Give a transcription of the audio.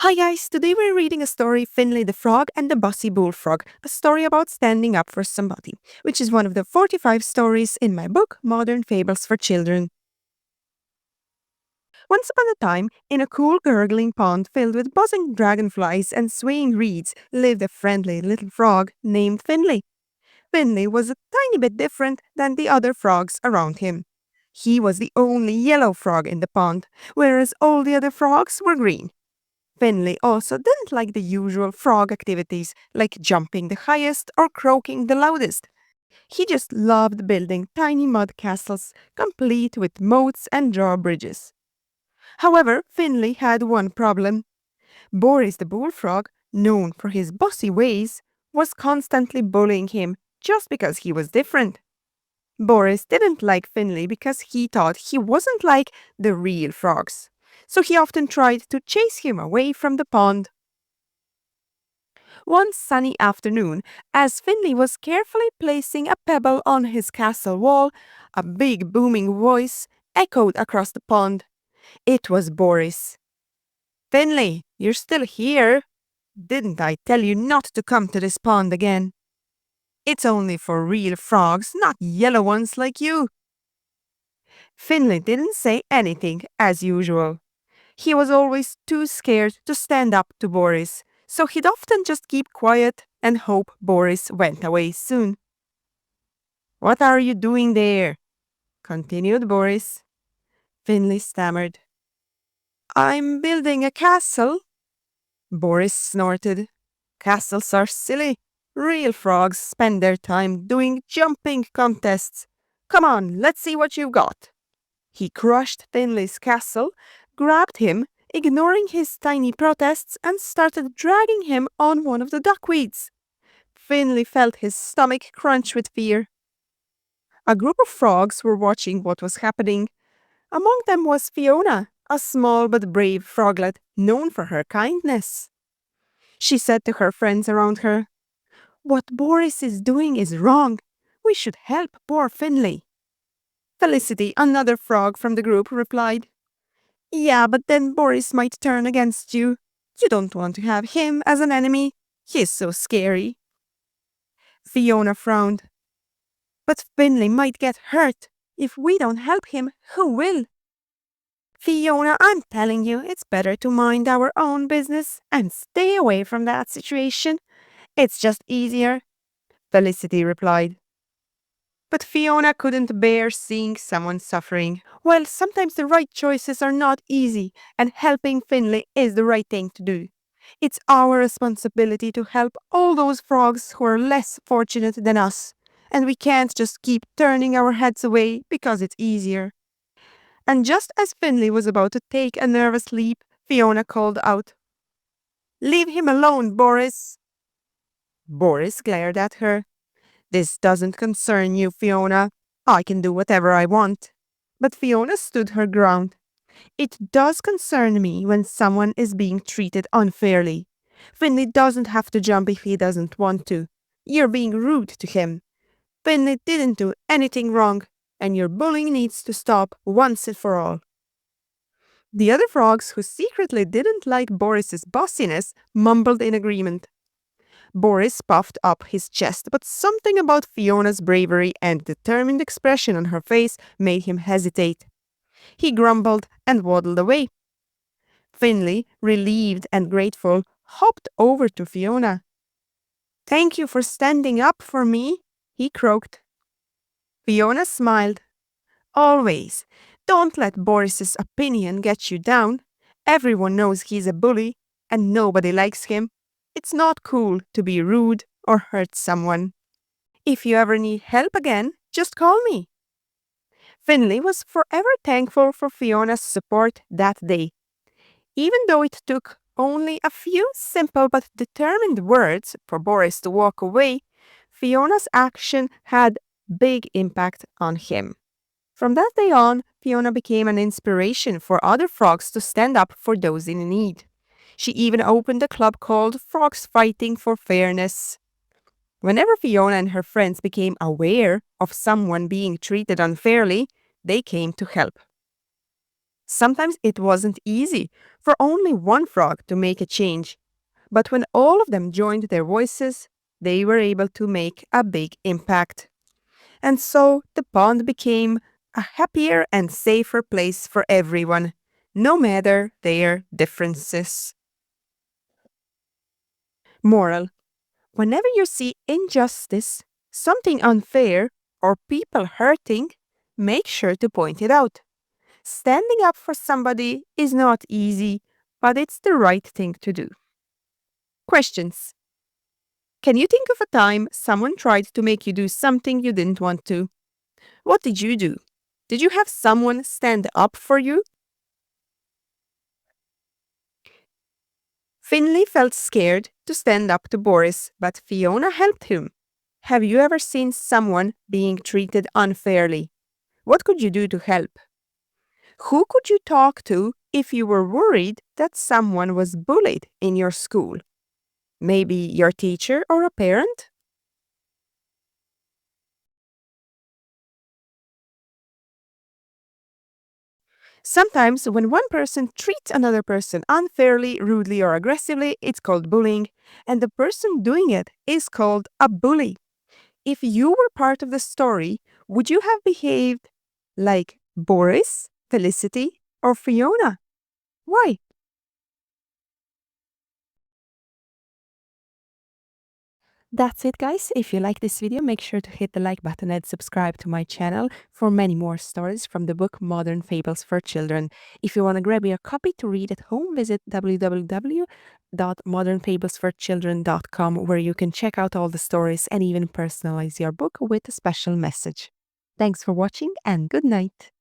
Hi guys, today we're reading a story, Finley the Frog and the Bossy Bullfrog, a story about standing up for somebody, which is one of the 45 stories in my book, Modern Fables for Children. Once upon a time, in a cool gurgling pond filled with buzzing dragonflies and swaying reeds, lived a friendly little frog named Finley. Finley was a tiny bit different than the other frogs around him. He was the only yellow frog in the pond, whereas all the other frogs were green. Finley also didn't like the usual frog activities like jumping the highest or croaking the loudest. He just loved building tiny mud castles, complete with moats and drawbridges. However, Finley had one problem. Boris the bullfrog, known for his bossy ways, was constantly bullying him just because he was different. Boris didn't like Finley because he thought he wasn't like the real frogs, so he often tried to chase him away from the pond. One sunny afternoon, as Finley was carefully placing a pebble on his castle wall, a big booming voice echoed across the pond. It was Boris. "Finley, you're still here? Didn't I tell you not to come to this pond again? It's only for real frogs, not yellow ones like you." Finley didn't say anything as usual. He was always too scared to stand up to Boris, so he'd often just keep quiet and hope Boris went away soon. "What are you doing there?" continued Boris. Finley stammered. "I'm building a castle." Boris snorted. "Castles are silly. Real frogs spend their time doing jumping contests. Come on, let's see what you've got." He crushed Finley's castle, grabbed him, ignoring his tiny protests, and started dragging him on one of the duckweeds. Finley felt his stomach crunch with fear. A group of frogs were watching what was happening. Among them was Fiona, a small but brave froglet known for her kindness. She said to her friends around her, "What Boris is doing is wrong. We should help poor Finley." Felicity, another frog from the group, replied, "Yeah, but then Boris might turn against you. You don't want to have him as an enemy. He's so scary." Fiona frowned. "But Finley might get hurt. If we don't help him, who will?" "Fiona, I'm telling you, it's better to mind our own business and stay away from that situation. It's just easier," Felicity replied. But Fiona couldn't bear seeing someone suffering. Well, sometimes the right choices are not easy, and helping Finley is the right thing to do. It's our responsibility to help all those frogs who are less fortunate than us, and we can't just keep turning our heads away because it's easier. And just as Finley was about to take a nervous leap, Fiona called out, "Leave him alone, Boris." Boris glared at her. "This doesn't concern you, Fiona. I can do whatever I want." But Fiona stood her ground. "It does concern me when someone is being treated unfairly. Finley doesn't have to jump if he doesn't want to. You're being rude to him. Finley didn't do anything wrong, and your bullying needs to stop once and for all." The other frogs, who secretly didn't like Boris's bossiness, mumbled in agreement. Boris puffed up his chest, but something about Fiona's bravery and determined expression on her face made him hesitate. He grumbled and waddled away. Finley, relieved and grateful, hopped over to Fiona. "Thank you for standing up for me," he croaked. Fiona smiled. "Always. Don't let Boris's opinion get you down. Everyone knows he's a bully, and nobody likes him. It's not cool to be rude or hurt someone. If you ever need help again, just call me." Finley was forever thankful for Fiona's support that day. Even though it took only a few simple but determined words for Boris to walk away, Fiona's action had big impact on him. From that day on, Fiona became an inspiration for other frogs to stand up for those in need. She even opened a club called Frogs Fighting for Fairness. Whenever Fiona and her friends became aware of someone being treated unfairly, they came to help. Sometimes it wasn't easy for only one frog to make a change, but when all of them joined their voices, they were able to make a big impact. And so the pond became a happier and safer place for everyone, no matter their differences. Moral: whenever you see injustice, something unfair, or people hurting, make sure to point it out. Standing up for somebody is not easy, but it's the right thing to do. Questions: can you think of a time someone tried to make you do something you didn't want to? What did you do? Did you have someone stand up for you? Finley felt scared to stand up to Boris, but Fiona helped him. Have you ever seen someone being treated unfairly? What could you do to help? Who could you talk to if you were worried that someone was bullied in your school? Maybe your teacher or a parent? Sometimes, when one person treats another person unfairly, rudely, or aggressively, it's called bullying, and the person doing it is called a bully. If you were part of the story, would you have behaved like Boris, Felicity, or Fiona? Why? That's it, guys. If you like this video, make sure to hit the like button and subscribe to my channel for many more stories from the book Modern Fables for Children. If you want to grab your copy to read at home, visit www.modernfablesforchildren.com, where you can check out all the stories and even personalize your book with a special message. Thanks for watching and good night.